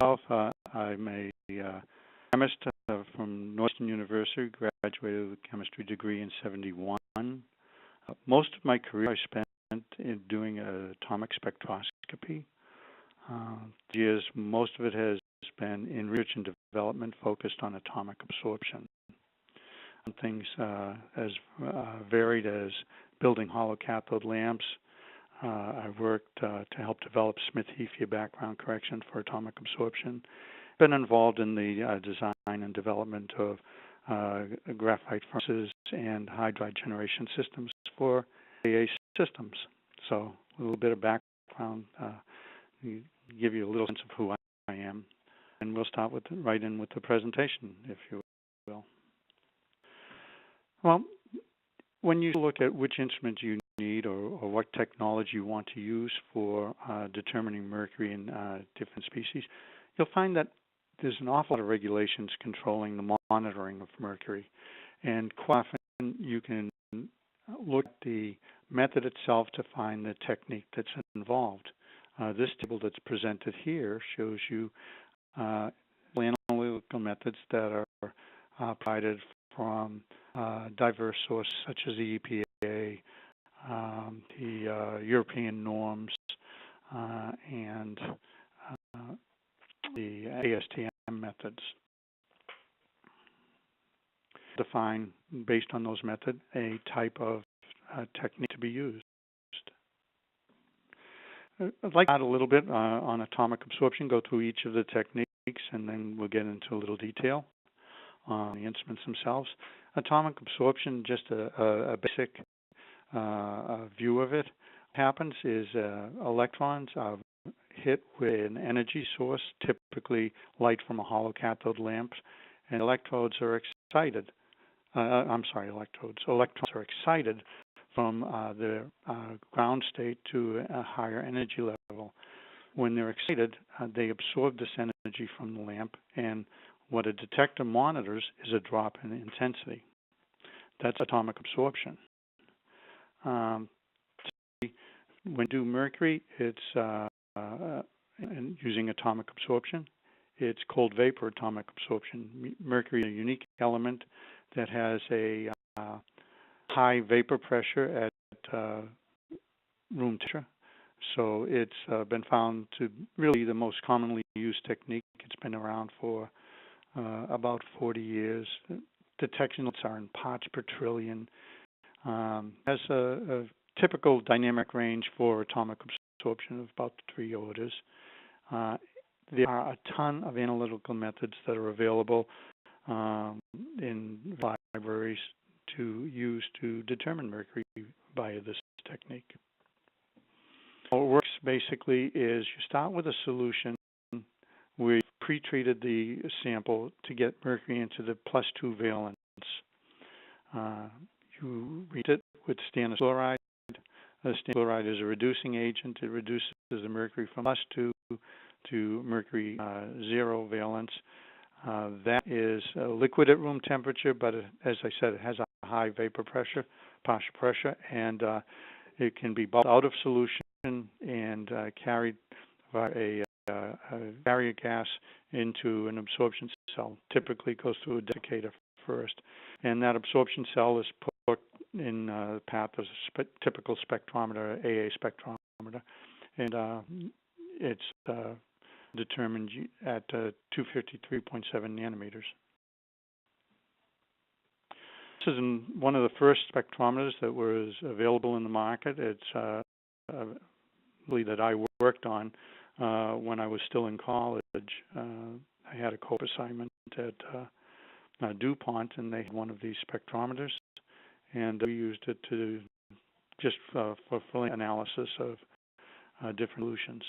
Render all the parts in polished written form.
I'm a chemist from Northern University, graduated with a chemistry degree in '71. Most of my career I spent in doing atomic spectroscopy. Years, most of it has been in research and development focused on atomic absorption. Things as varied as building hollow cathode lamps. I worked to help develop Smith-Heffier background correction for atomic absorption. Been involved in the design and development of graphite furnaces and hydride generation systems for AA systems. So a little bit of background, give you a little sense of who I am. And we'll start with right in with the presentation, if you will. Well, when you look at which instrument you need or what technology you want to use for determining mercury in different species, you'll find that there's an awful lot of regulations controlling the monitoring of mercury. And quite often you can look at the method itself to find the technique that's involved. This table that's presented here shows you analytical methods that are provided from diverse sources such as the EPA, the European norms, and the ASTM methods. Define, based on those methods, a type of technique to be used. I'd like to add a little bit on atomic absorption, go through each of the techniques, and then we'll get into a little detail on the instruments themselves. Atomic absorption, just a basic view of it. What happens is electrons are hit with an energy source, typically light from a hollow cathode lamp, and electrodes are excited. Electrons are excited from the ground state to a higher energy level. When they're excited, they absorb this energy from the lamp, and what a detector monitors is a drop in intensity. That's atomic absorption. When you do mercury, it's and using atomic absorption, it's called vapor atomic absorption. Mercury is a unique element that has a high vapor pressure at room temperature. So it's been found to really be the most commonly used technique. It's been around for about 40 years. Detection rates are in parts per trillion. Has a typical dynamic range for atomic absorption of about 3 orders. There are a ton of analytical methods that are available in libraries to use to determine mercury via this technique. How it works basically is you start with a solution where you've pre-treated the sample to get mercury into the +2 valence. You read it with stannous fluoride. Stannous fluoride is a reducing agent. It reduces the mercury from +2 to mercury 0 valence. That is a liquid at room temperature, but as I said, it has a high vapor pressure, partial pressure, and it can be bubbled out of solution and carried by a carrier gas into an absorption cell. Typically goes through a desiccator first, and that absorption cell is put in the path of a typical spectrometer, AA spectrometer, and it's determined at 253.7 nanometers. This is one of the first spectrometers that was available in the market. It's really that I worked on when I was still in college. I had a co-op assignment at DuPont, and they had one of these spectrometers, and we used it to just for analysis of different solutions.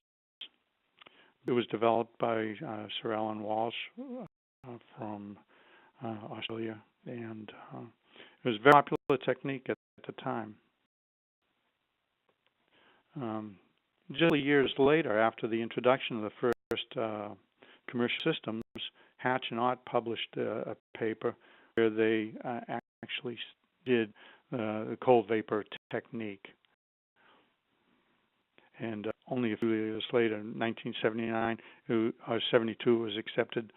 It was developed by Sir Alan Walsh from Australia, and it was a very popular technique at the time. Just years later, after the introduction of the first commercial systems, Hatch and Ott published a paper where they actually did the cold vapor technique. And only a few years later, 1979 or 72 was accepted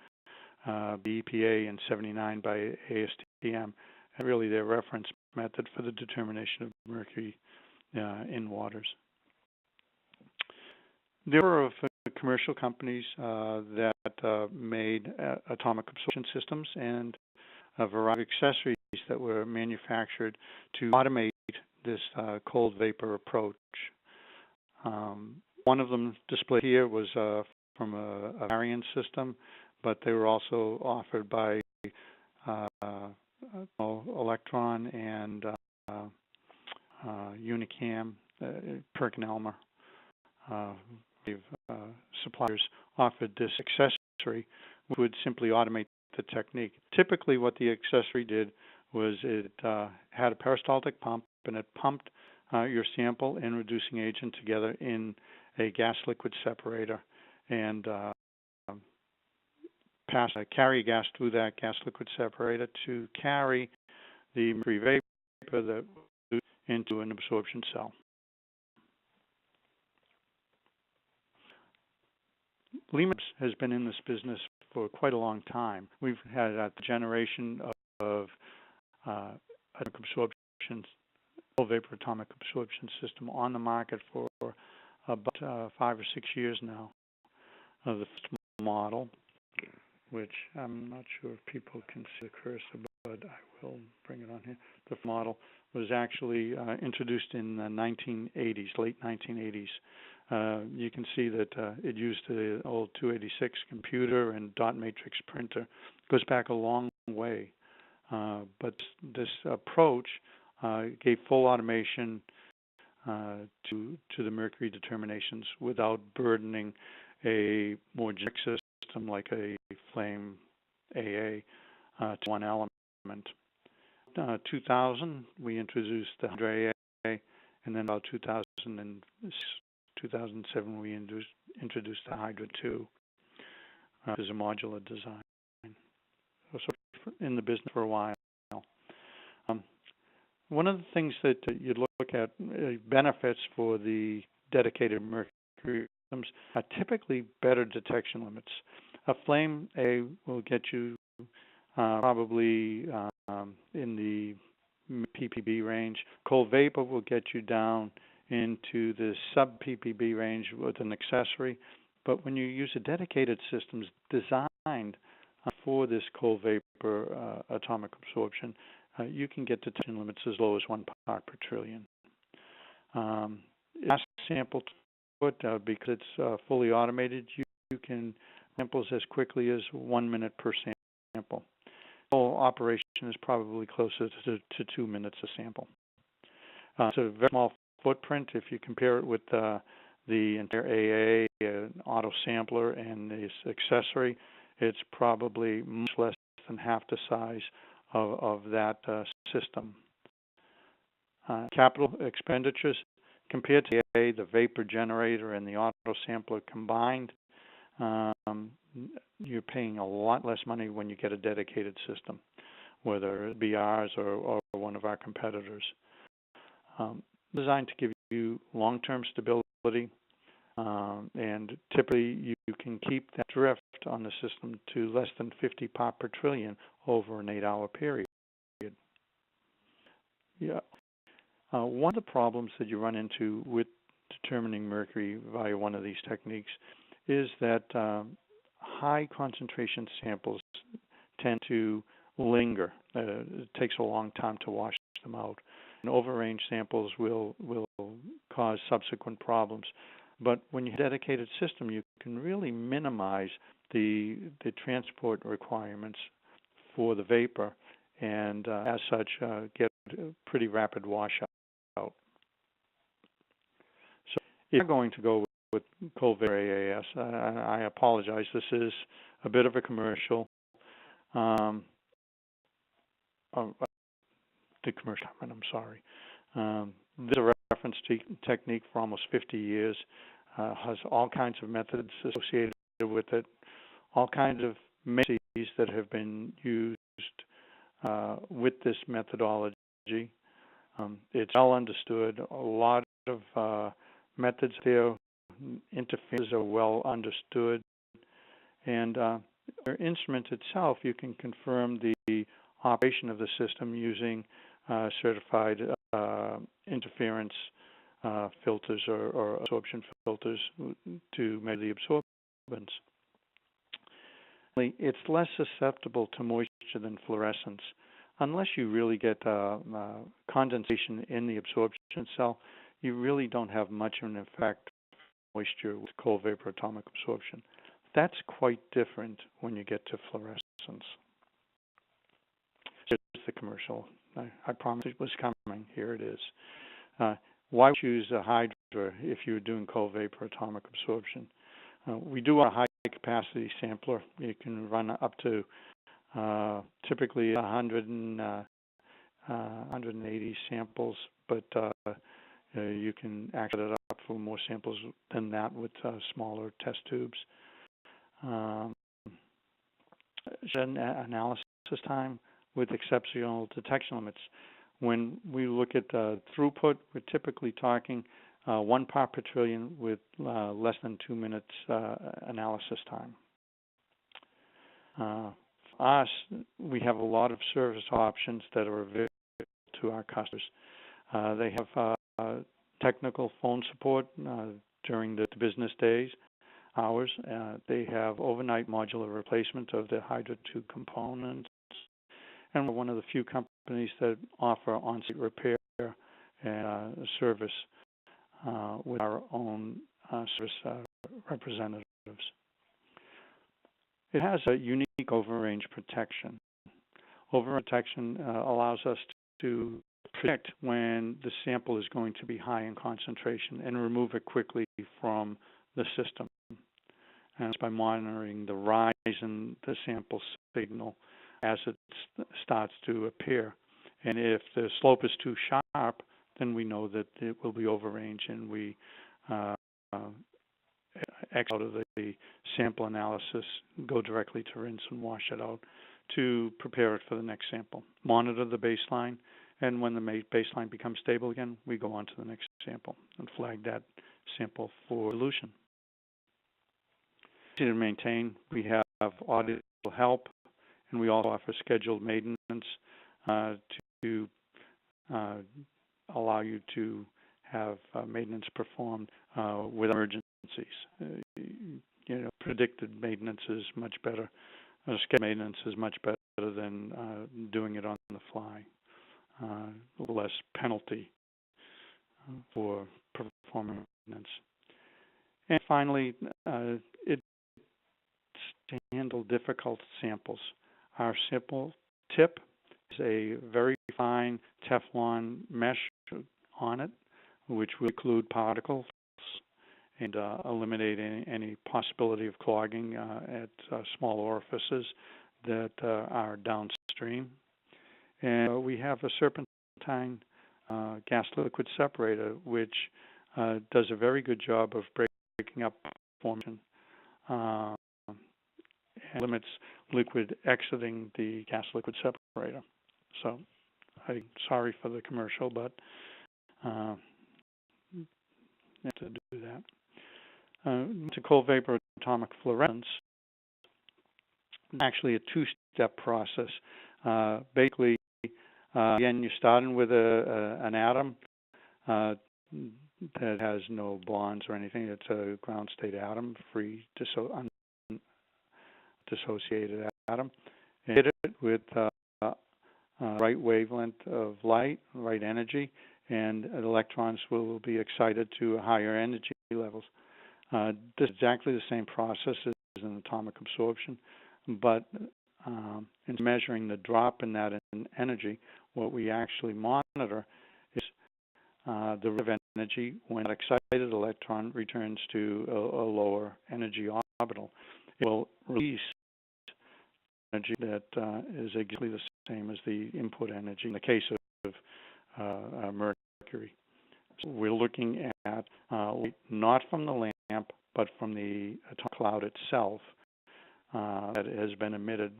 the EPA, and 79 by ASTM, and really their reference method for the determination of mercury in waters. There were commercial companies that made atomic absorption systems and a variety of accessories that were manufactured to automate this cold vapor approach. One of them displayed here was from a variant system, but they were also offered by Electron and Unicam, PerkinElmer. Suppliers offered this accessory, which would simply automate the technique. Typically, what the accessory did was it had a peristaltic pump, and it pumped your sample and reducing agent together in a gas-liquid separator, and carry gas through that gas-liquid separator to carry the mercury vapor that into an absorption cell. Lehman has been in this business for quite a long time. We've had a generation of atomic absorption, vapor atomic absorption system on the market for about 5 or 6 years now. The first model, which I'm not sure if people can see the cursor, but I will bring it on here. The model was actually introduced in the 1980s, late 1980s. You can see that it used the old 286 computer and dot matrix printer. It goes back a long way. But this approach gave full automation to the mercury determinations without burdening a more generic system like a flame AA to one element. 2000, we introduced the Hydra AA, and then about 2007, we introduced the Hydra 2 as a modular design. So in the business for a while. One of the things that you'd look at benefits for the dedicated mercury systems are typically better detection limits. A flame A will get you probably in the ppb range. Cold vapor will get you down into the sub-ppb range with an accessory. But when you use a dedicated system designed for this cold vapor atomic absorption, you can get detection limits as low as 1 part per trillion. It's sample put because it's fully automated. You can samples as quickly as 1 minute per sample. Full operation is probably closer to 2 minutes a sample. It's a very small footprint if you compare it with the entire AA, auto sampler, and this accessory. It's probably much less than half the size of that system. Capital expenditures compared to the vapor generator and the auto sampler combined, you're paying a lot less money when you get a dedicated system, whether it be ours or one of our competitors. Designed to give you long-term stability, and typically you can keep that drift on the system to less than 50 part per trillion over an 8-hour period. Yeah. One of the problems that you run into with determining mercury via one of these techniques is that high concentration samples tend to linger. It takes a long time to wash them out. And overrange samples will cause subsequent problems. But when you have a dedicated system, you can really minimize the transport requirements for the vapor, and as such, get a pretty rapid washout. So if you're going to go with cold vapor AAS, I apologize. This is a bit of a commercial. The commercial, I'm sorry. This is a reference technique for almost 50 years. Has all kinds of methods associated with it, all kinds of matrices that have been used with this methodology. It's well understood. A lot of methods there interferences are well understood, and your instrument itself, you can confirm the operation of the system using certified interference filters or absorption filters to measure the absorbance. It's less susceptible to moisture than fluorescence. Unless you really get condensation in the absorption cell, you really don't have much of an effect on moisture with cold vapor atomic absorption. That's quite different when you get to fluorescence. Here's the commercial. I promised it was coming. Here it is. Why choose a Hydra if you're doing cold vapor atomic absorption? We do a high capacity sampler. You can run up to typically 180 samples, but you can actually set it up for more samples than that with smaller test tubes. Analysis time with exceptional detection limits. When we look at throughput, we're typically talking 1 part per trillion with less than 2 minutes analysis time. For us, we have a lot of service options that are available to our customers. They have technical phone support during the business days, hours. They have overnight modular replacement of the Hydra 2 components. And we're one of the few companies that offer on-site repair and service with our own service representatives. It has a unique overrange protection. Overrange protection allows us to predict when the sample is going to be high in concentration and remove it quickly from the system. And it's by monitoring the rise in the sample signal as it starts to appear. And if the slope is too sharp, then we know that it will be overrange, and we X out of the sample analysis, go directly to rinse and wash it out to prepare it for the next sample. Monitor the baseline, and when the baseline becomes stable again, we go on to the next sample and flag that sample for dilution. To maintain, we have audible help, and we also offer scheduled maintenance to allow you to have maintenance performed with emergencies. Predicted maintenance is much better. Scheduled maintenance is much better than doing it on the fly. Less penalty for performing maintenance. And finally, it's to handle difficult samples. Our simple tip is a very fine Teflon mesh on it, which will include particles and eliminate any possibility of clogging at small orifices that are downstream. And we have a serpentine gas liquid separator, which does a very good job of breaking up formation and limits liquid exiting the gas liquid separator. So I'm sorry for the commercial, but have to do that. To cold vapor atomic fluorescence, actually a two-step process. Basically, again, you're starting with an atom that has no bonds or anything. It's a ground state atom, free dissociated atom. And hit it with right wavelength of light, right energy, and electrons will be excited to higher energy levels. This is exactly the same process as in atomic absorption, but in measuring the drop in that energy, what we actually monitor is the rate of energy when that excited electron returns to a lower energy orbital. It will release energy that is exactly the same as the input energy in the case of Mercury. So we're looking at light not from the lamp, but from the atomic cloud itself that has been emitted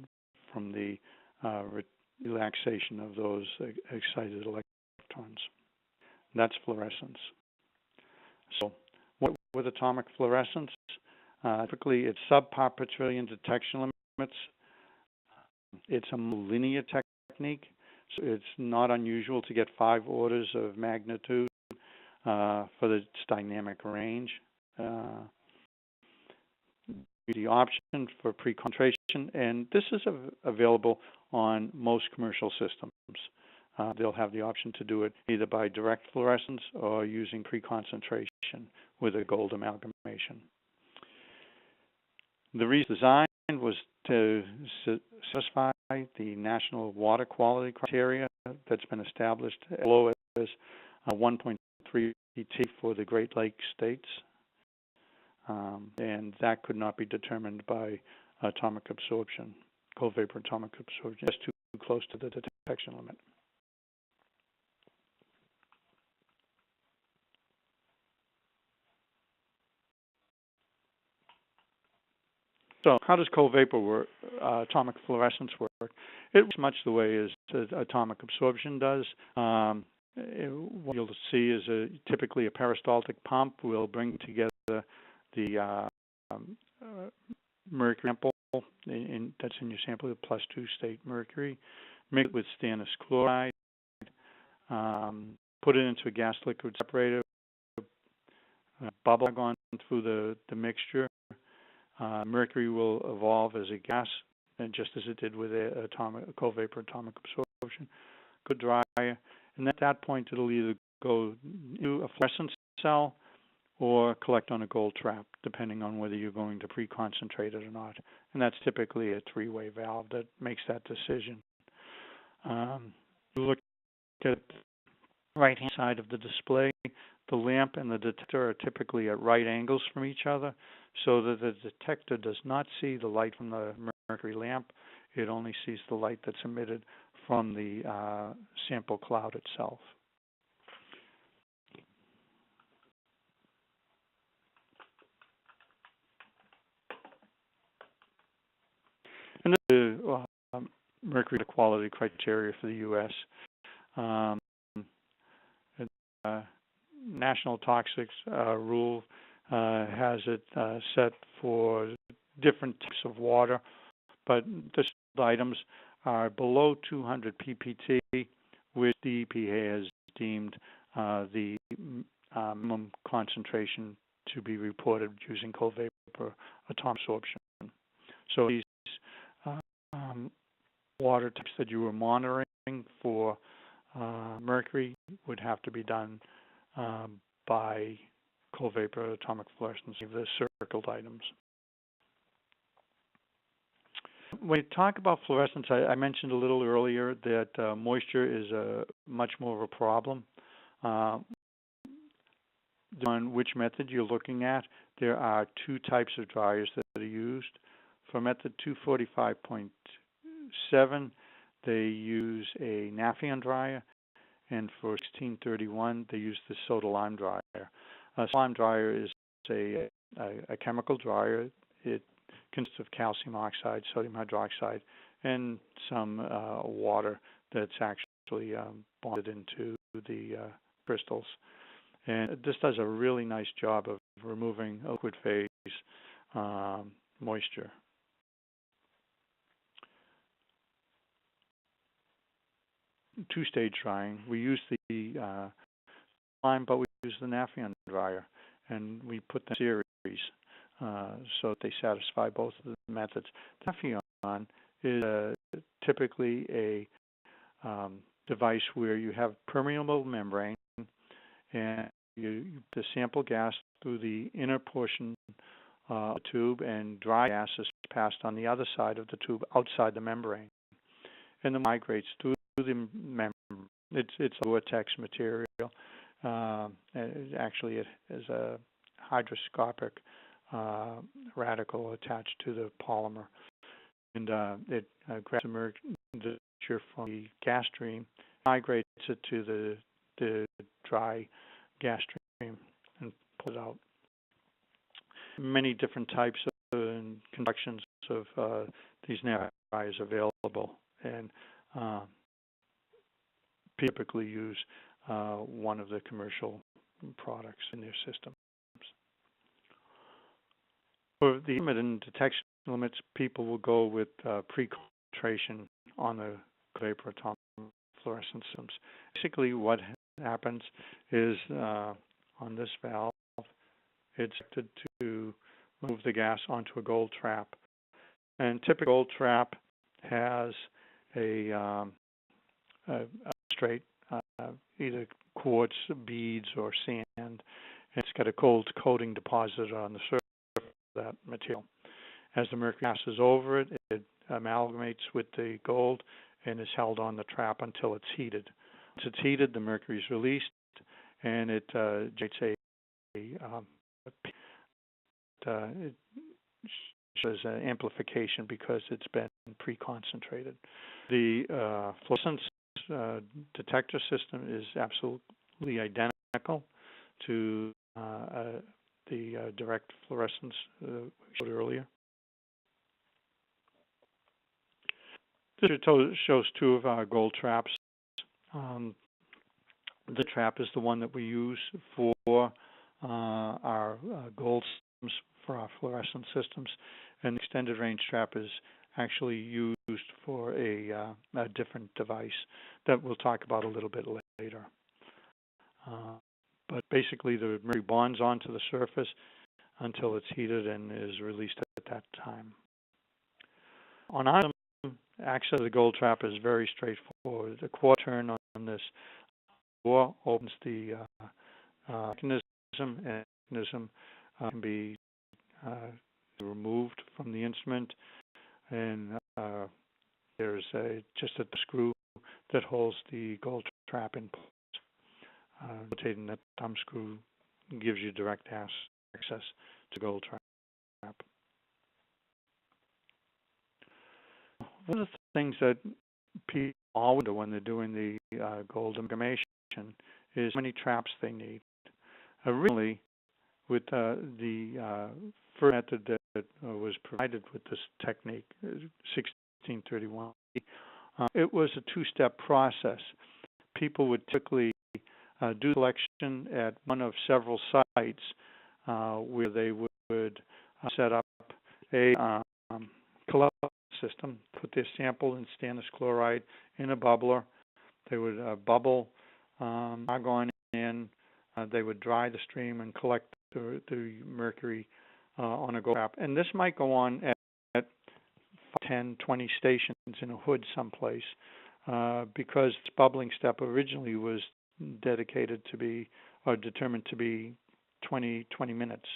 from the relaxation of those excited electrons. That's fluorescence. So With atomic fluorescence, typically it's sub-part per trillion detection limits. It's a linear technique, so it's not unusual to get 5 orders of magnitude for its dynamic range. The option for preconcentration, and this is available on most commercial systems. They'll have the option to do it either by direct fluorescence or using preconcentration with a gold amalgamation. The reason designed was to satisfy the national water quality criteria that's been established as low as 1.3 pt for the Great Lakes states, and that could not be determined by atomic absorption, cold vapor atomic absorption, just too close to the detection limit. So how does cold vapor work, atomic fluorescence work? It works much the way as atomic absorption does. What you'll see is typically a peristaltic pump will bring together the mercury sample that's in your sample, the +2 state mercury, mix it with stannous chloride, put it into a gas liquid separator, bubble on through the mixture. Mercury will evolve as a gas, and just as it did with cold vapor atomic absorption. Good dryer, and at that point it'll either go into a fluorescence cell or collect on a gold trap, depending on whether you're going to pre-concentrate it or not. And that's typically a 3-way valve that makes that decision. You look at the right-hand side of the display. The lamp and the detector are typically at right angles from each other, so that the detector does not see the light from the mercury lamp. It only sees the light that's emitted from the sample cloud itself. And this is the mercury quality criteria for the U.S. National Toxics rule has it set for different types of water, but the items are below 200 ppt, which the EPA has deemed the minimum concentration to be reported using cold vapor atomic absorption. So these water types that you were monitoring for mercury would have to be done by cold vapor atomic fluorescence of the circled items. When you talk about fluorescence, I mentioned a little earlier that moisture is much more of a problem. On which method you're looking at, there are 2 types of dryers that are used. For method 245.7, they use a Nafion dryer, and for 1631, they use the soda lime dryer. Soda lime dryer is a chemical dryer. It consists of calcium oxide, sodium hydroxide, and some water that's actually bonded into the crystals. And this does a really nice job of removing liquid phase moisture. Two-stage drying. We use the lime, but we use the Nafion dryer, and we put them in series so that they satisfy both of the methods. The Nafion is typically a device where you have permeable membrane, and you the sample gas through the inner portion of the tube, and dry gas is passed on the other side of the tube outside the membrane, and then migrates through the membrane. It's a vortex material. Actually, it is a hydroscopic radical attached to the polymer, and it grabs the moisture from the gas stream, migrates it to the dry gas stream, and pulls it out. Many different types and constructions of these dryers available, and typically use one of the commercial products in their systems. For the limit and detection limits, people will go with preconcentration on the vapor atomic fluorescence systems. Basically, what happens is on this valve, it's expected to move the gas onto a gold trap. And typical gold trap has a straight either quartz, beads, or sand. And it's got a gold coating deposited on the surface of that material. As the mercury passes over it, it amalgamates with the gold and is held on the trap until it's heated. Once it's heated, the mercury is released, and it generates it shows an amplification because it's been pre-concentrated. The fluorescence detector system is absolutely identical to the direct fluorescence we showed earlier. This shows two of our gold traps. The trap is the one that we use for our gold systems for our fluorescent systems, and the extended range trap is actually used for a different device that we'll talk about a little bit later. But basically, the mercury bonds onto the surface until it's heated and is released at that time. On our access to the gold trap is very straightforward. The quarter turn on this door opens the mechanism, and the mechanism can be removed from the instrument, and there's just a screw that holds the gold trap in place. Rotating that thumb screw gives you direct access to gold trap. One of the things that people wonder when they're doing the gold amalgamation is how many traps they need. Originally, with the first method that was provided with this technique, 1631, it was a two-step process. People would typically do selection at one of several sites where they would set up a collection system, put their sample in stannous chloride in a bubbler. They would bubble argon in. They would dry the stream and collect the mercury on a gold trap. And this might go on at 10, 20 stations in a hood someplace because this bubbling step originally was dedicated to be, or determined to be 20 minutes.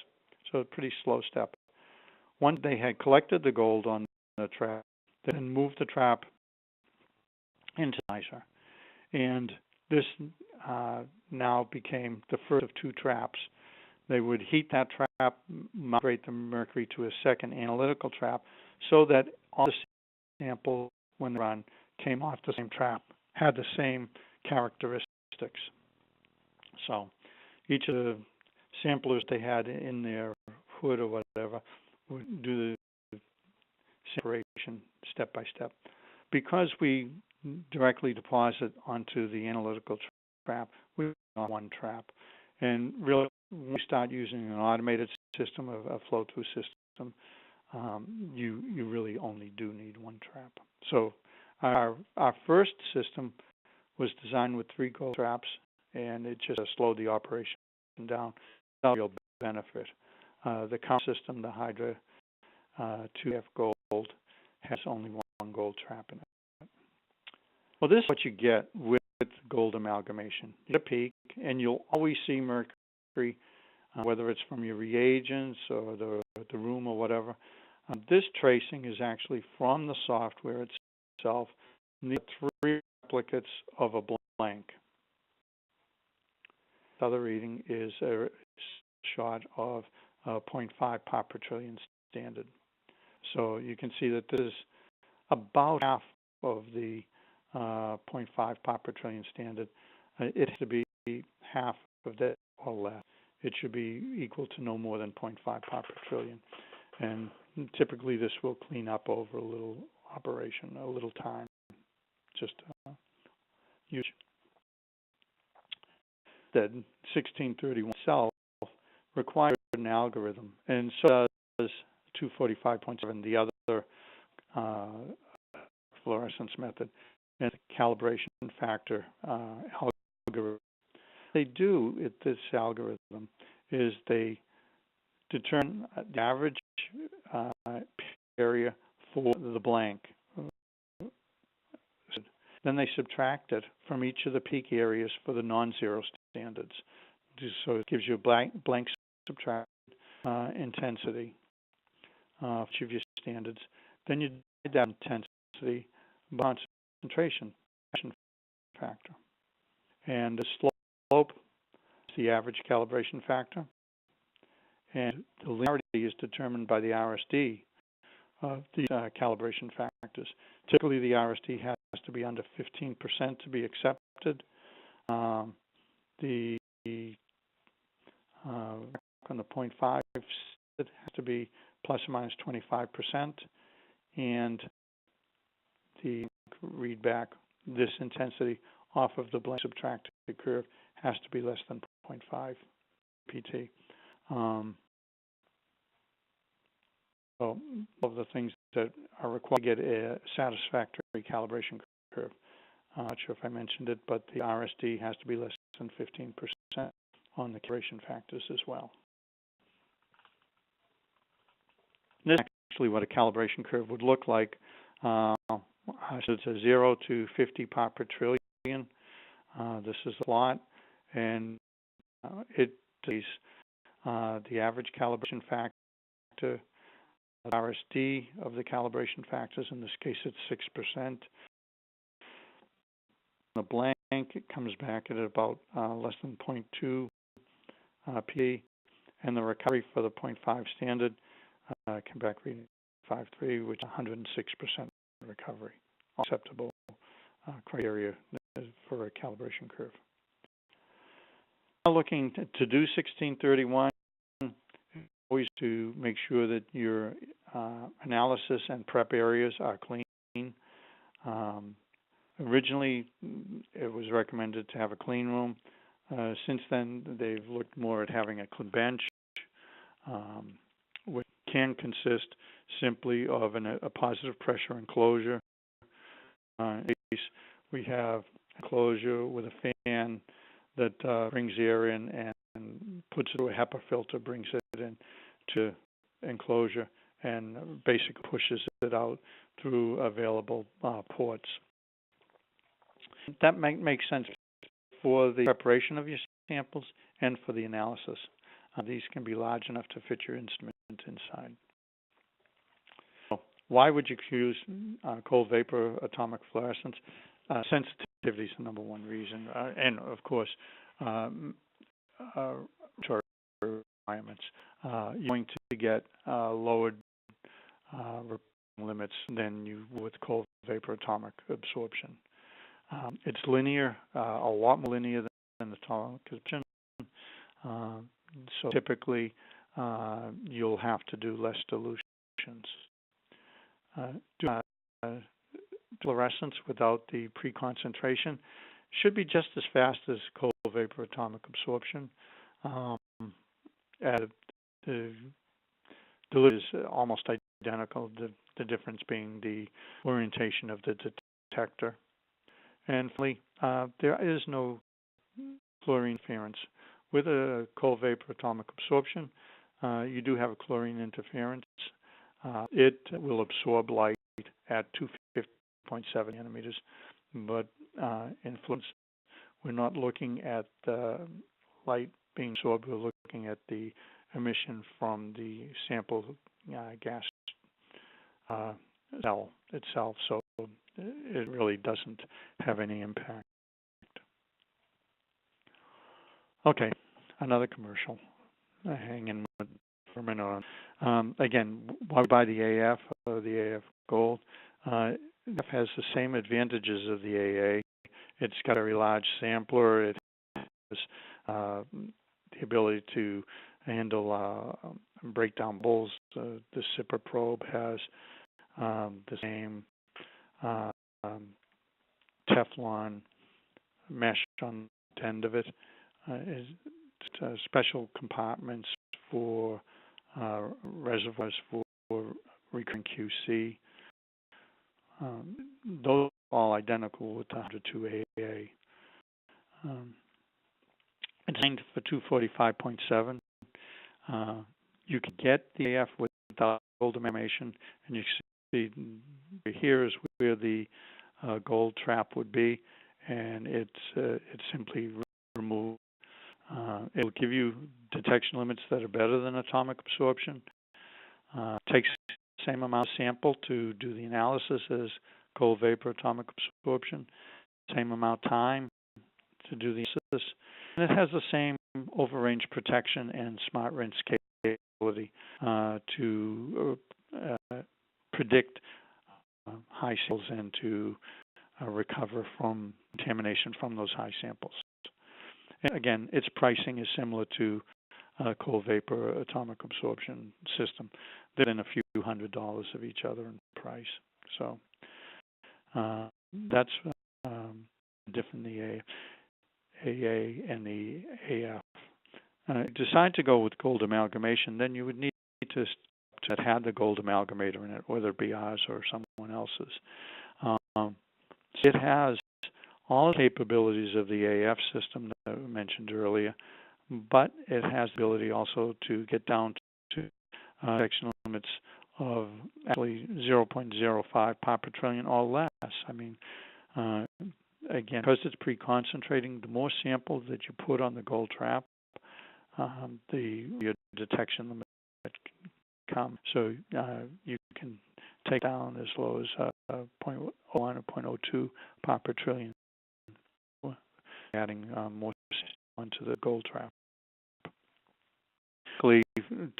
So a pretty slow step. Once they had collected the gold on the trap, they then moved the trap into the atomizer. And this now became the first of two traps. They would heat that trap, migrate the mercury to a second analytical trap, so that all the samples, when they run, came off the same trap, had the same characteristics. So each of the samplers they had in their hood or whatever would do the separation step by step. Because we directly deposit onto the analytical trap, we on one trap. And really, when we start using an automated system, a flow-through system, you really only do need one trap. So our first system was designed with 3 gold traps, and it just slowed the operation down. No real benefit. The current system, the Hydra C AFGold, has only one gold trap in it. Well, this is what you get with gold amalgamation. You get a peak, and you'll always see mercury, whether it's from your reagents or the room or whatever. This tracing is actually from the software itself. And the 3 replicates of a blank. The other reading is a shot of 0.5 part per trillion standard. So you can see that this is about half of the 0.5 part per trillion standard. It has to be half of that or less. It should be equal to no more than 0.5 part per trillion. And typically this will clean up over a little operation, a little time. Just huge. That 1631 itself requires an algorithm, and so does 245.7, the other fluorescence method, and the calibration factor algorithm. They do at this algorithm is they determine the average area for the blank. Then they subtract it from each of the peak areas for the non-zero standards. So it gives you a blank subtract intensity of each of your standards. Then you divide that intensity by concentration factor. And the slope is the average calibration factor. And the linearity is determined by the RSD of the calibration factors. Typically, the RSD has to be under 15% to be accepted. On the 0.5, it has to be plus or minus 25%, and the readback, this intensity off of the blank subtracted curve has to be less than 0.5 pt. So of the things that are required to get a satisfactory calibration curve. I'm not sure if I mentioned it, but the RSD has to be less than 15% on the calibration factors as well. This is actually what a calibration curve would look like. So it's a 0 to 50 part per trillion. This is a plot, and it is the average calibration factor, the RSD of the calibration factors. In this case, it's 6%. The blank, it comes back at about less than 0.2 p, and the recovery for the 0.5 standard came back reading 5.3, which is 106% recovery, acceptable criteria for a calibration curve. Now looking to do 1631, always to make sure that your analysis and prep areas are clean. Originally, it was recommended to have a clean room. Since then, they've looked more at having a clean bench, which can consist simply of a positive pressure enclosure. We have an enclosure with a fan that brings air in and puts it through a HEPA filter, brings it into enclosure, and basically pushes it out through available ports. That makes sense for the preparation of your samples and for the analysis. These can be large enough to fit your instrument inside. So why would you choose cold vapor atomic fluorescence? Sensitivity is the number one reason, and of course, requirements. You're going to get lowered limits than you would with cold vapor atomic absorption. It's linear, a lot more linear than the atomic absorption. So typically, you'll have to do less dilutions. Fluorescence without the preconcentration should be just as fast as cold vapor atomic absorption. The dilution is almost identical, the difference being the orientation of the detector. And finally, there is no chlorine interference. With a cold vapor atomic absorption, you do have a chlorine interference. It will absorb light at 250.7 nanometers, but in fluorescence, we're not looking at the light being absorbed. We're looking at the emission from the sample gas cell itself, so it really doesn't have any impact. Okay, another commercial. Hang in for a minute on. Again, why buy the AF or the AFGold? AF has the same advantages of the AA. It's got a very large sampler. It has the ability to handle breakdown bowls. The zipper probe has the same Teflon mesh on the end of it. Special compartments for reservoirs for recurring QC. Those are all identical with the 102AA. It's designed for 245.7. You can get the AF without gold amalgamation, and you see here is where the gold trap would be, and it's simply removed. It will give you detection limits that are better than atomic absorption. Takes the same amount of sample to do the analysis as cold vapor atomic absorption, same amount of time to do the analysis, and it has the same overrange protection and smart rinse capability to predict high samples and to recover from contamination from those high samples. And again, its pricing is similar to cold vapor atomic absorption system. They're in a few $100s of each other in price. So that's different the AA and the AF. Decide to go with gold amalgamation, then you would need to have the gold amalgamator in it, whether it be ours or someone else's. It has all the capabilities of the AF system that I mentioned earlier, but it has the ability also to get down to detection limits of actually 0.05 part per trillion or less. I mean, again, because it's pre-concentrating, the more samples that you put on the gold trap, your detection limit comes. So you can take down as low as 0.01 or 0.02 part per trillion, adding more onto the gold trap.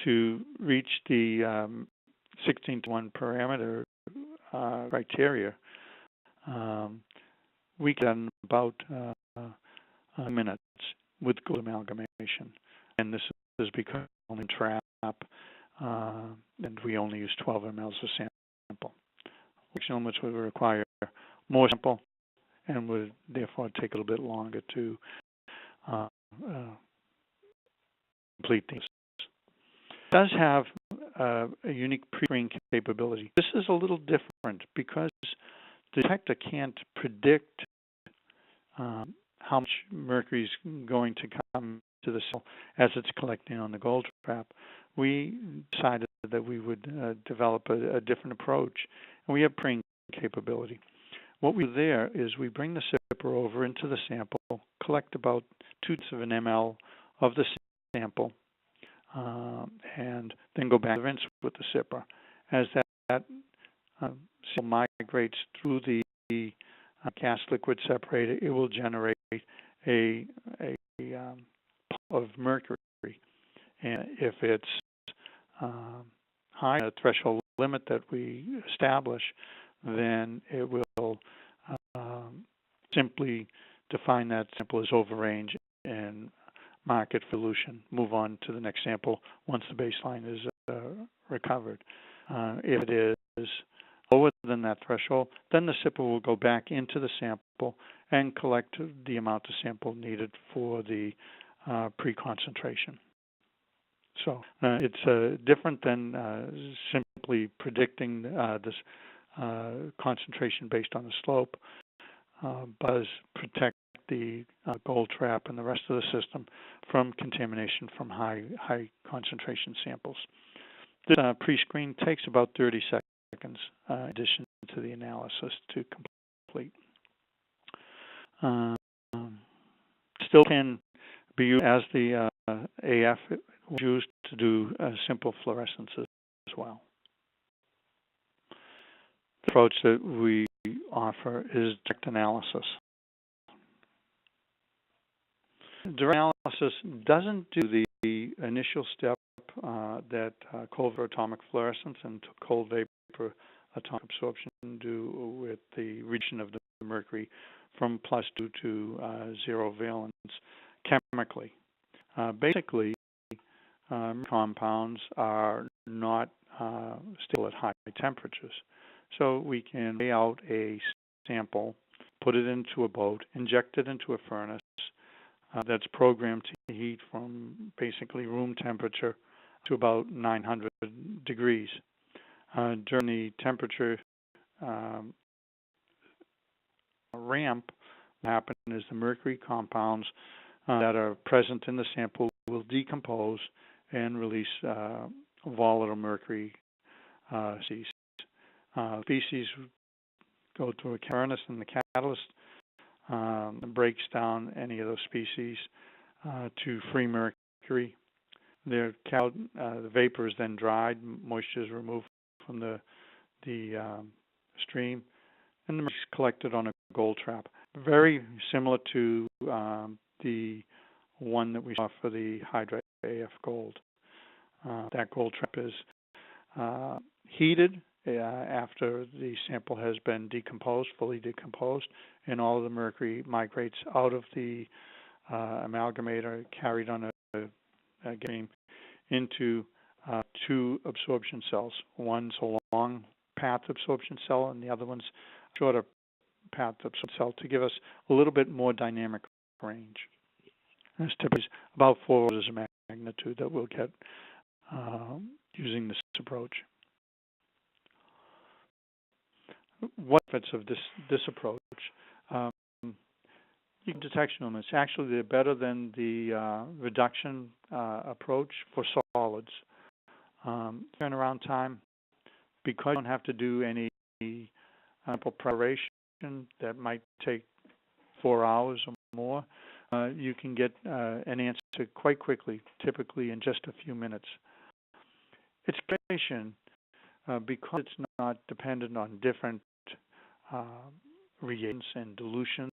To reach the 16:1 parameter criteria, we can about minutes with gold amalgamation, and this is because only trap, and we only use 12 mL of sample. Detection limits would require more sample and would therefore take a little bit longer to complete these. It does have a unique pre-screen capability. This is a little different because the detector can't predict how much mercury is going to come to the cell as it's collecting on the gold trap. We decided that we would develop a different approach, and we have pre-screen capability. What we do there is we bring the sipper over into the sample, collect about 2/10 of an ml of the sample, and then go back and rinse with the sipper. As that sample migrates through the gas liquid separator, it will generate a of mercury. And if it's high, a threshold limit that we establish, then it will simply define that sample as overrange and mark it for dilution, move on to the next sample once the baseline is recovered. If it is lower than that threshold, then the sipper will go back into the sample and collect the amount of sample needed for the pre-concentration. So it's different than simply predicting this concentration based on the slope, but does protect the gold trap and the rest of the system from contamination from high concentration samples. This pre-screen takes about 30 seconds in addition to the analysis to complete. Still can be used as the AF was used to do simple fluorescence as well. The approach that we offer is direct analysis. Direct analysis doesn't do the initial step that cold vapor atomic fluorescence and cold vapor atomic absorption do with the reduction of the mercury from +2 to 0 valence chemically. Basically, compounds are not stable at high temperatures. So we can lay out a sample, put it into a boat, inject it into a furnace that's programmed to heat from basically room temperature to about 900 degrees. During the temperature ramp, what happens is the mercury compounds that are present in the sample will decompose and release volatile mercury species. Species go through a furnace, and the catalyst breaks down any of those species to free mercury. The vapor is then dried, moisture is removed from the stream, and the mercury is collected on a gold trap. Very similar to the one that we saw for the Hydra AFGold. That gold trap is heated after the sample has been decomposed, fully decomposed, and all of the mercury migrates out of the amalgamator, carried on a game into two absorption cells. One's a long path absorption cell, and the other one's a shorter path absorption cell to give us a little bit more dynamic range. And it's typically about 4 orders of magnitude that we'll get using this approach. What benefits of this approach? Detection elements, actually they're better than the reduction approach for solids. Turnaround time, because you don't have to do any sample preparation that might take 4 hours or more, you can get an answer quite quickly, typically in just a few minutes. It's calibration, because it's not dependent on different reagents and dilutions.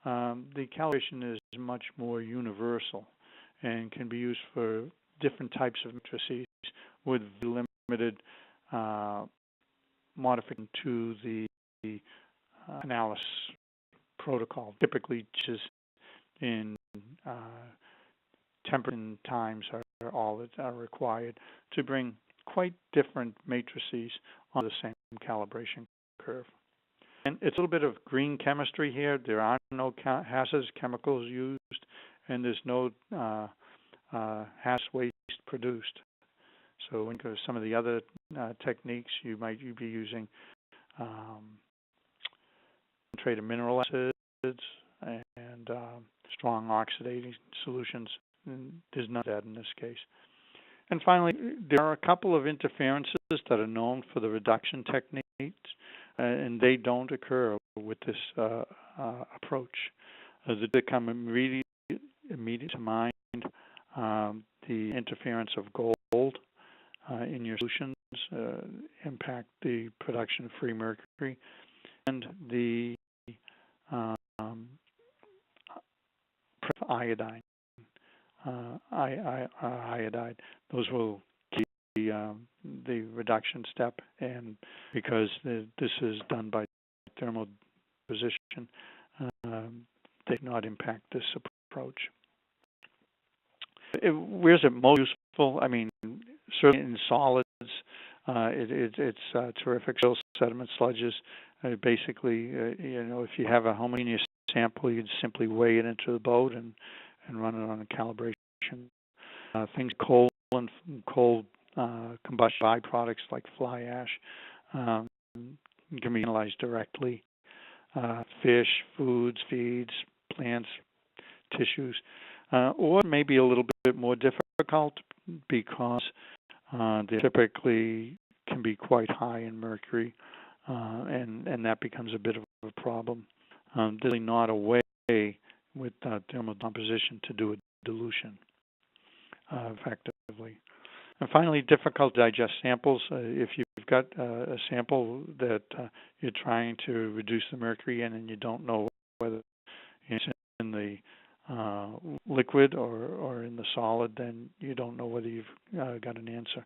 The calibration is much more universal and can be used for different types of matrices with limited modification to the analysis protocol. Typically, just in temperature and times are all that are required to bring quite different matrices on the same calibration curve. And it's a little bit of green chemistry here. There are no hazardous chemicals used, and there's no hazardous waste produced. So when you go to some of the other techniques, you might be using concentrated mineral acids and strong oxidating solutions. And there's none of that in this case. And finally, there are a couple of interferences that are known for the reduction techniques, and they don't occur with this approach. That come immediate to mind, the interference of gold in your solutions impact the production of free mercury, and the iodine. Iodide. Those will keep the reduction step, and because this is done by thermal decomposition, they do not impact this approach. Where's it most useful? I mean, certainly in solids, it's terrific. Sediment sludges. Basically, if you have a homogeneous sample, you'd simply weigh it into the boat and run it on a calibration. Things coal and cold combustion byproducts like fly ash can be analyzed directly. Fish, foods, feeds, plants, tissues, or maybe a little bit more difficult because they typically can be quite high in mercury, and that becomes a bit of a problem. There's really not a way with thermal decomposition to do a dilution effectively. And finally, difficult to digest samples. If you've got a sample that you're trying to reduce the mercury in and you don't know whether it's in the liquid or in the solid, then you don't know whether you've got an answer.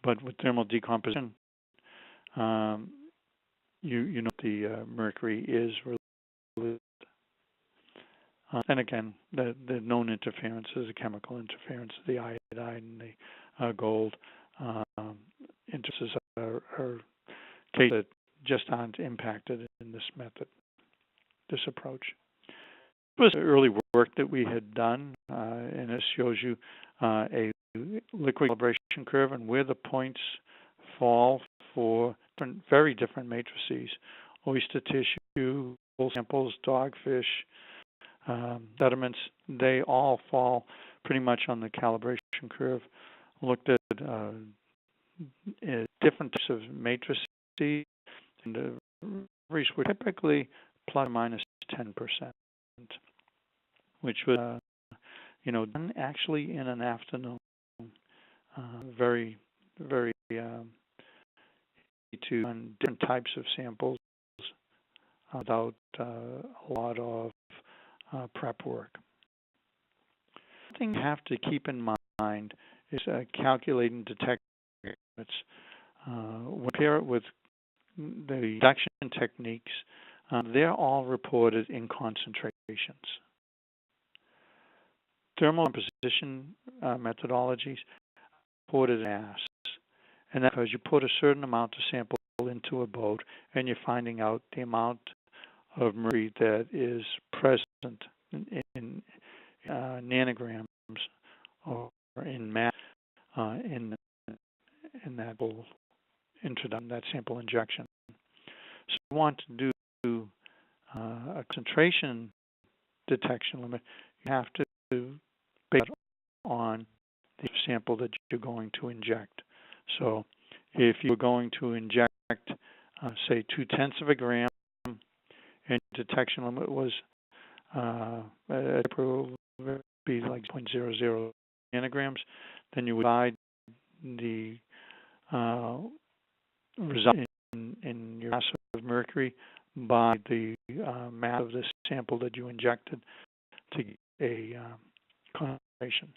But with thermal decomposition, you know the mercury is released. And again, the known interference is a chemical interference. The iodide and the gold interferences are cases that just aren't impacted in this method, this approach. It was early work that we had done, and this shows you a liquid calibration curve and where the points fall for very different matrices. Oyster tissue, whole samples, dogfish, sediments, they all fall pretty much on the calibration curve. Looked at different types of matrices, and the average were typically plus or minus 10%, which was, done actually in an afternoon. Very to on different types of samples without a lot of prep work. The thing you have to keep in mind is calculating detection limits. Compare it with the reduction techniques. They're all reported in concentrations. Thermal decomposition methodologies reported as, and that's because you put a certain amount of sample into a boat and you're finding out the amount of mercury that is present in nanograms or in mass in that whole introduction, that sample injection. So you want to do a concentration detection limit. You have to base it on the sample that you're going to inject. So if you're going to inject, say, 0.2 of a gram, and detection limit was would be like 0.00 nanograms, then you would divide the result in your mass of mercury by the mass of the sample that you injected to get a concentration.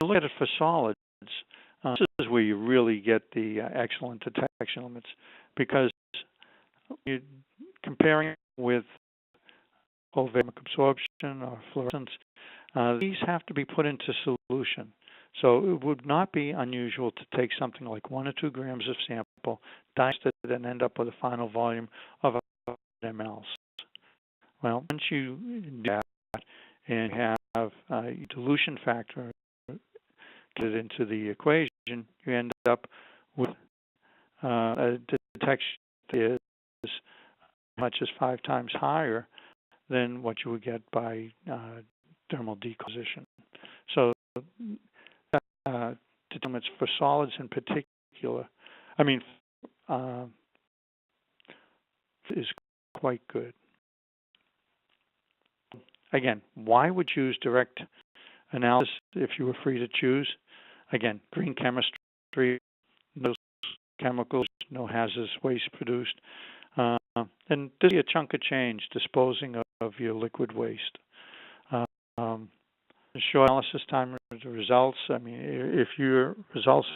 Look at it for solids. This is where you really get the excellent detection limits, because you're comparing it with Vapor Atomic Absorption or Fluorescence. These have to be put into solution. So it would not be unusual to take something like 1 or 2 grams of sample, digest it, and end up with a final volume of 100 mLs. Well, once you do that and have a dilution factor, get it into the equation, you end up with a detection that is as much as 5 times higher than what you would get by thermal decomposition. So limits for solids in particular, is quite good. Again, why would you use direct analysis if you were free to choose? Again, green chemistry, no chemicals, no hazardous waste produced, and there's a chunk of change disposing of your liquid waste. Short analysis time results. If your results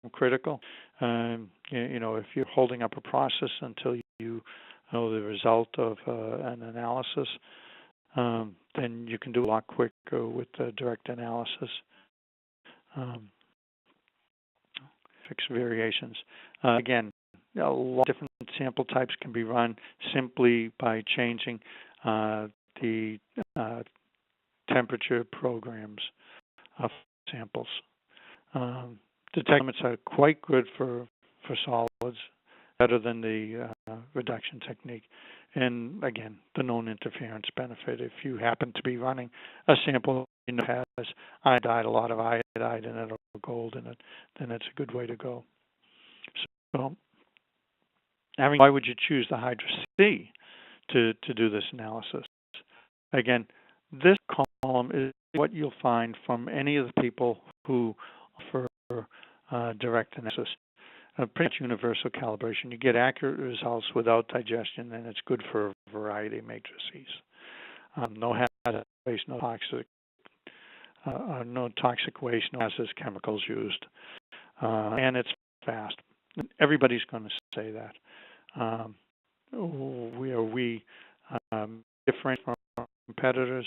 are critical, if you're holding up a process until you know the result of an analysis, then you can do a lot quicker with direct analysis. Fix variations. Again, a lot of different sample types can be run simply by changing the temperature programs of samples. Detection limits are quite good for solids, better than the reduction technique. And again, the known interference benefit. If you happen to be running a sample that has iodide, a lot of iodide in it, or gold in it, then it's a good way to go. So, why would you choose the Hydra C to do this analysis? Again, this column is what you'll find from any of the people who offer direct analysis. Pretty much universal calibration. You get accurate results without digestion, and it's good for a variety of matrices. No hazardous waste, no toxic waste, no hazardous chemicals used, and it's fast. Everybody's going to say that. We different from competitors.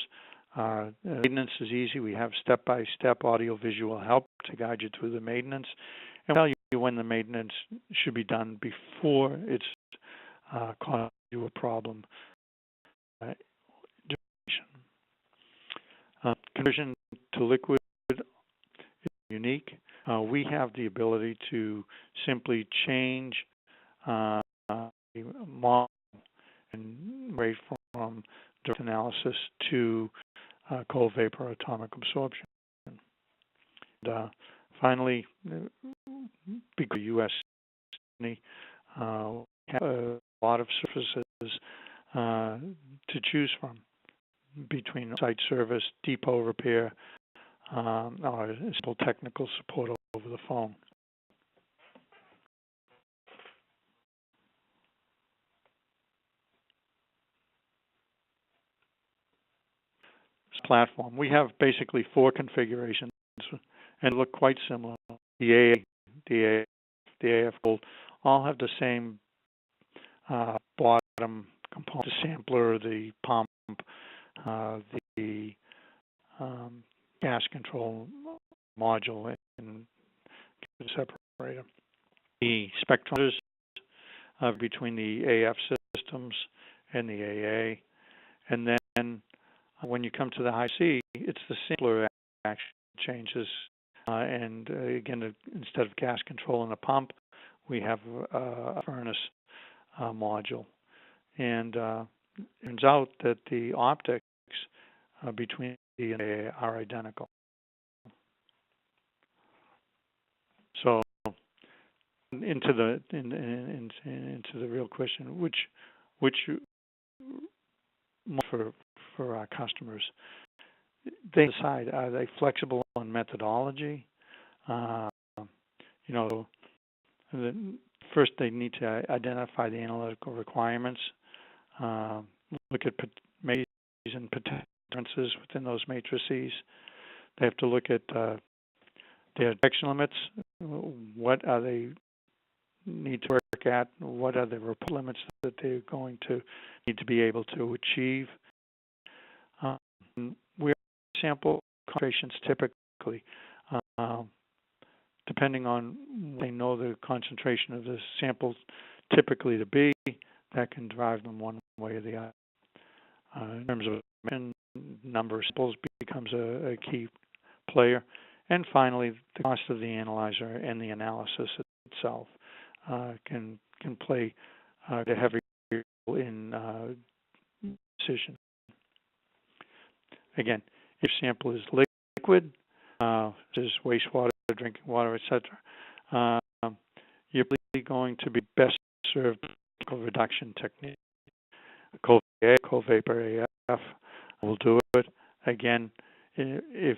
Maintenance is easy. We have step-by-step audio-visual help to guide you through the maintenance, and tell you when the maintenance should be done before it's causing you a problem. Conversion to liquid is unique. we have the ability to simply change the model and rate from direct analysis to cold vapor atomic absorption. And finally, because U.S. we have a lot of surfaces to choose from between site service, depot repair, or simple technical support over the phone. Platform. We have basically 4 configurations and look quite similar. The AFGold all have the same bottom component, the sampler, the pump, the gas control module, and the separator. The spectrometers between the AF systems and the AA, and then when you come to the high C, it's the sampler action changes, and again, instead of gas control and a pump, we have a furnace module. And it turns out that the optics between the and AA are identical. So into the real question, which for our customers, they decide, are they flexible on methodology? First they need to identify the analytical requirements, look at matrices and differences within those matrices. They have to look at their detection limits. What are they need to work at? What are the report limits that they're going to need to be able to achieve? Where sample concentrations typically, depending on what they know the concentration of the samples typically to be, that can drive them one way or the other. In terms of number of samples becomes a key player. And finally, the cost of the analyzer and the analysis itself can play a heavy role in decision. Again, if sample is liquid, such as wastewater, drinking water, etc., you're probably going to be best served by reduction technique. Cold vapor AF will do it. Again, if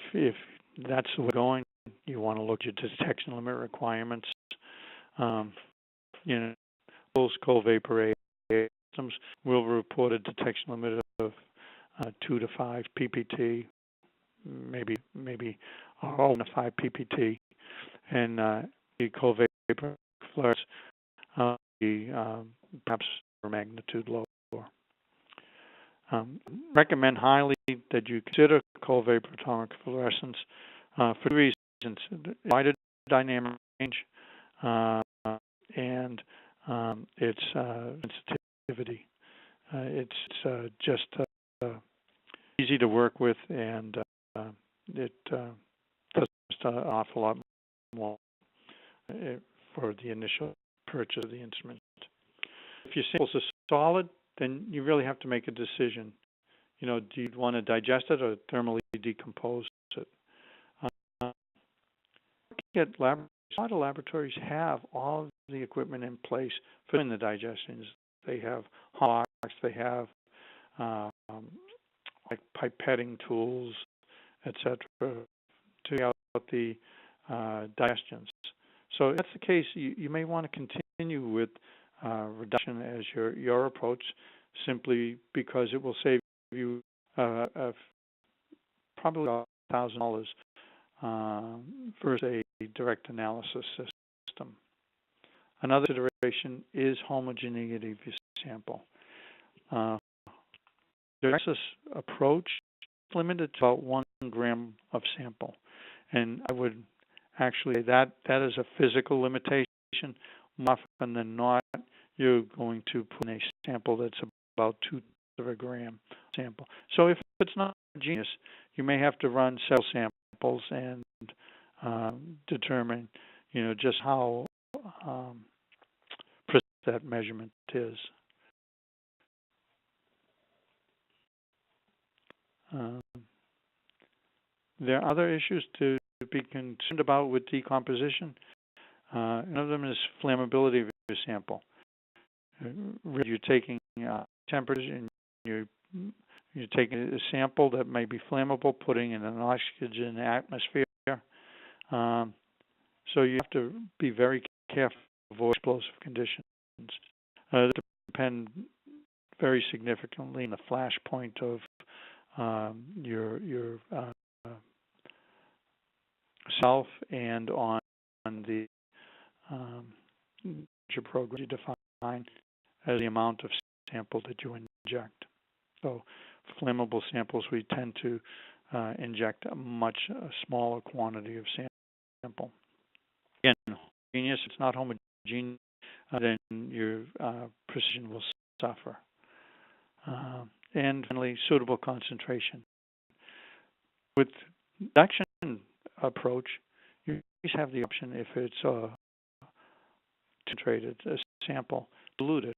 that's the way it's going, you want to look at detection limit requirements. Cold vapor AF systems will report a detection limit of 2 to 5 ppt, maybe 1 to 5 ppt, and the cold vapor fluorescence be perhaps magnitude lower. Recommend highly that you consider cold vapor atomic fluorescence for 2 reasons: wider dynamic range and its sensitivity. It's just easy to work with, and it does an awful lot more for the initial purchase of the instrument. If your samples are solid, then you really have to make a decision. Do you want to digest it or thermally decompose it? A lot of laboratories have all of the equipment in place for doing the digestions. They have hot box, they have like pipetting tools, etc., to get out the digestions. So if that's the case, you may want to continue with reduction as your approach, simply because it will save you probably about $1,000 versus a direct analysis system. Another consideration is homogeneity of your sample. The analysis approach is limited to about 1 gram of sample, and I would actually say that is a physical limitation. More often than not, you're going to put in a sample that's about 2 of a gram sample. So if it's not homogeneous, you may have to run several samples and determine, just how precise that measurement is. There are other issues to be concerned about with decomposition. One of them is flammability of your sample. You're taking temperatures and you're taking a sample that may be flammable, putting in an oxygen atmosphere. So you have to be very careful to avoid explosive conditions. They depend very significantly on the flash point of your self and on the program you define as the amount of sample that you inject. So for flammable samples, we tend to inject a much smaller quantity of sample. Again, homogeneous, it's not homogeneous, then your precision will suffer. And finally, suitable concentration. With reduction approach, you always have the option, if it's concentrated a sample, dilute it.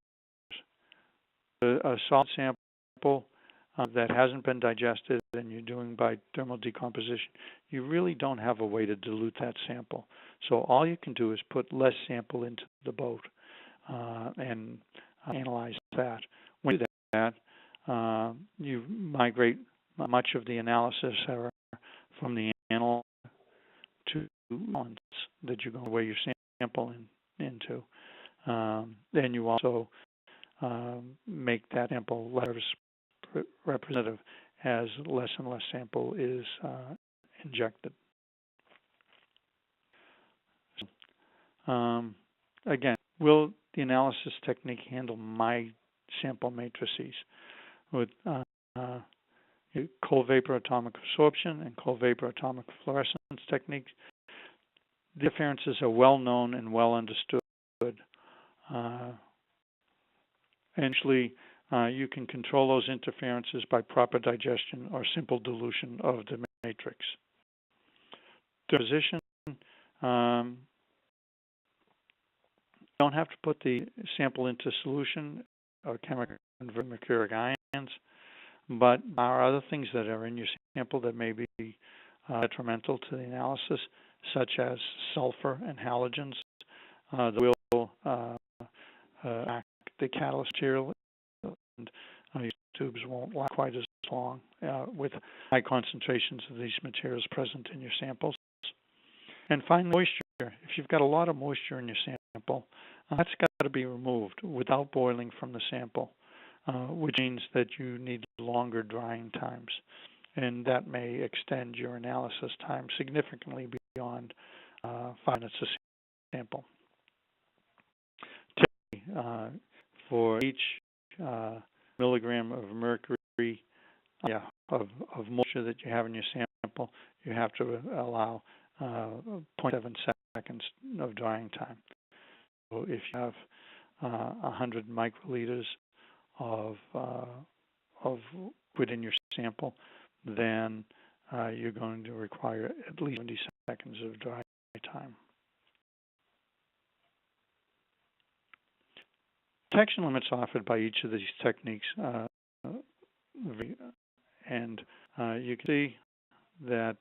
A solid sample that hasn't been digested and you're doing by thermal decomposition, you really don't have a way to dilute that sample. So all you can do is put less sample into the boat and analyze that. When you do that, you migrate much of the analysis error from the analyzer to ones that you're going to weigh your sample into. Then you also make that sample less representative as less and less sample is injected. Again, will the analysis technique handle my sample matrices with cold vapor atomic absorption and cold vapor atomic fluorescence techniques? The interferences are well known and well understood. Eventually, you can control those interferences by proper digestion or simple dilution of the matrix. Deposition, you don't have to put the sample into solution or chemical convert mercuric ions, but there are other things that are in your sample that may be detrimental to the analysis, such as sulfur and halogens that will act the catalyst material, and these tubes won't last quite as long with high concentrations of these materials present in your samples. And finally, moisture. If you've got a lot of moisture in your sample, that's got to be removed without boiling from the sample, which means that you need longer drying times, and that may extend your analysis time significantly beyond 5 minutes of sample. For each milligram of mercury, of moisture that you have in your sample, you have to allow 0.7 seconds of drying time. So if you have 100 microliters of liquid in your sample, then you're going to require at least 70 seconds of dry time. Detection limits offered by each of these techniques, and you can see that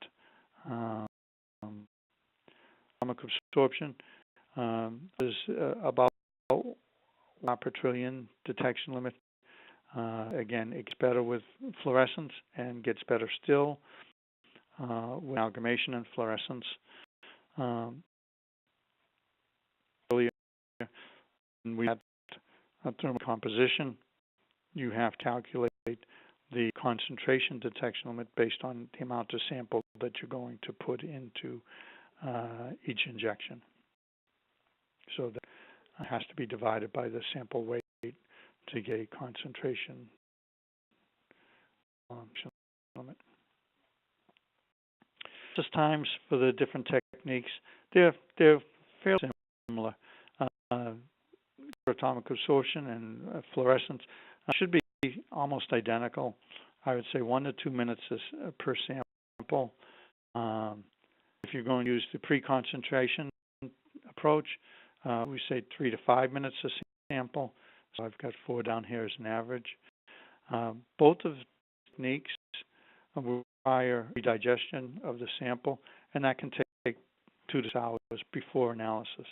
atomic absorption is about 1 per trillion detection limit. Again, it gets better with fluorescence and gets better still with amalgamation and fluorescence. Earlier, when we had thermal decomposition, you have to calculate the concentration detection limit based on the amount of sample that you're going to put into each injection. So that has to be divided by the sample weight to get a concentration limit. Just times for the different techniques, they're fairly similar. Atomic absorption and fluorescence should be almost identical. I would say 1 to 2 minutes per sample. if you're going to use the pre-concentration approach, we say 3 to 5 minutes a sample. So I've got 4 down here as an average. Both of the techniques require digestion of the sample, and that can take 2 to 6 hours before analysis.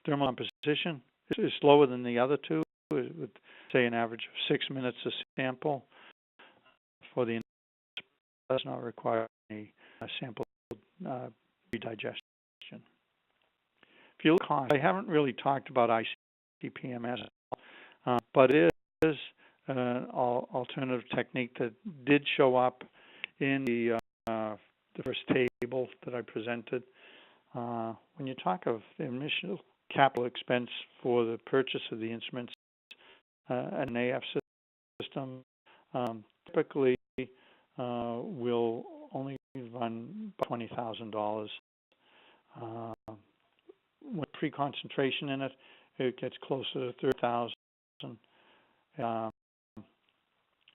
Thermal decomposition is slower than the other two, with say an average of 6 minutes a sample. For the does not require any sample redigestion. If you look at cost, I haven't really talked about ICP-MS, but it is an alternative technique that did show up in the first table that I presented. When you talk of the initial capital expense for the purchase of the instruments, an AF system typically will only run $20,000. With pre-concentration in it, it gets closer to $30,000.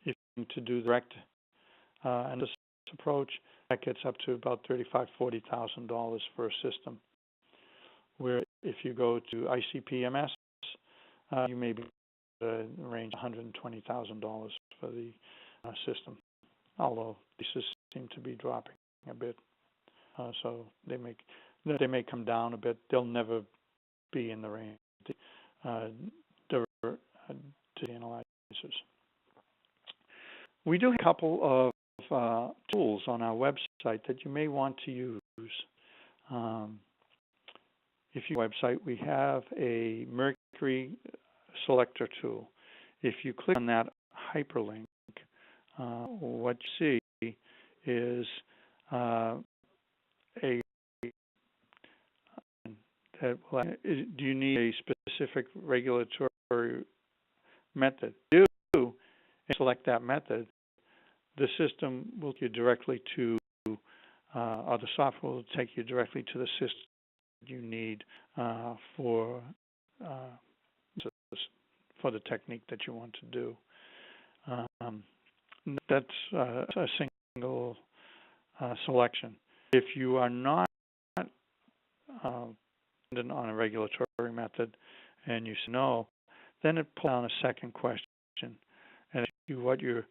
If you to do direct analysis approach, that gets up to about $35,000–$40,000 for a system. Where if you go to ICP-MS, you may be in the range of $120,000 for the system. Although these seem to be dropping a bit, so they may come down a bit. They'll never be in the range to analyzers. We do have a couple of tools on our website that you may want to use. If you website, we have a Mercury selector tool. If you click on that hyperlink, what you see is do you need a specific regulatory method? If you do, and select that method, the system will take you directly to, or the software will take you directly to the system you need for the technique that you want to do. That's a single selection. If you are not dependent on a regulatory method and you say no, then it pulls down a second question. And what your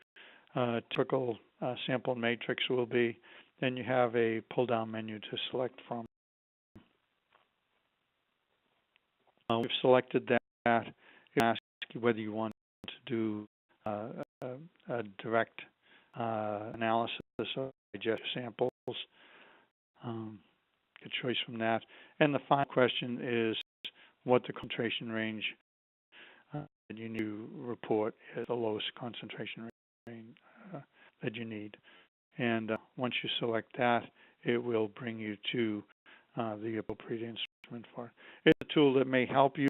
typical sample matrix will be, then you have a pull-down menu to select from. We've selected that. It asks you whether you want to do a direct analysis of digest samples. A choice from that. And the final question is what the concentration range that you need to report is the lowest concentration range that you need. And once you select that, it will bring you to the appropriate instrument for it. It's a tool that may help you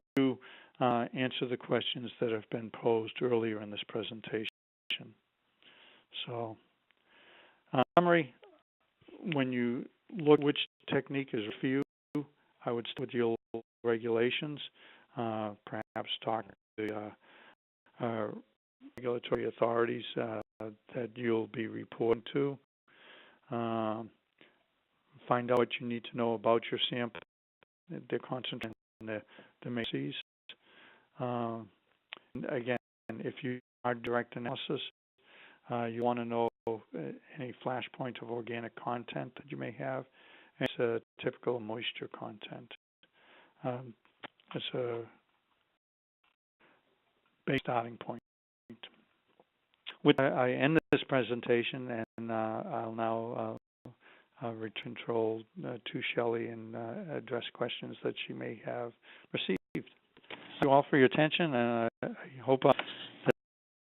answer the questions that have been posed earlier in this presentation. So, summary, when you look which technique is for you, I would start with your regulations, perhaps talk to the regulatory authorities that you'll be reporting to. Find out what you need to know about your sample, the concentration, the matrices. Again, if you are direct analysis, you want to know any flashpoint of organic content that you may have. And it's a typical moisture content. It's a base starting point. With that, I end this presentation, and I'll now return control to Shelley and address questions that she may have received. Thank you all for your attention, and I hope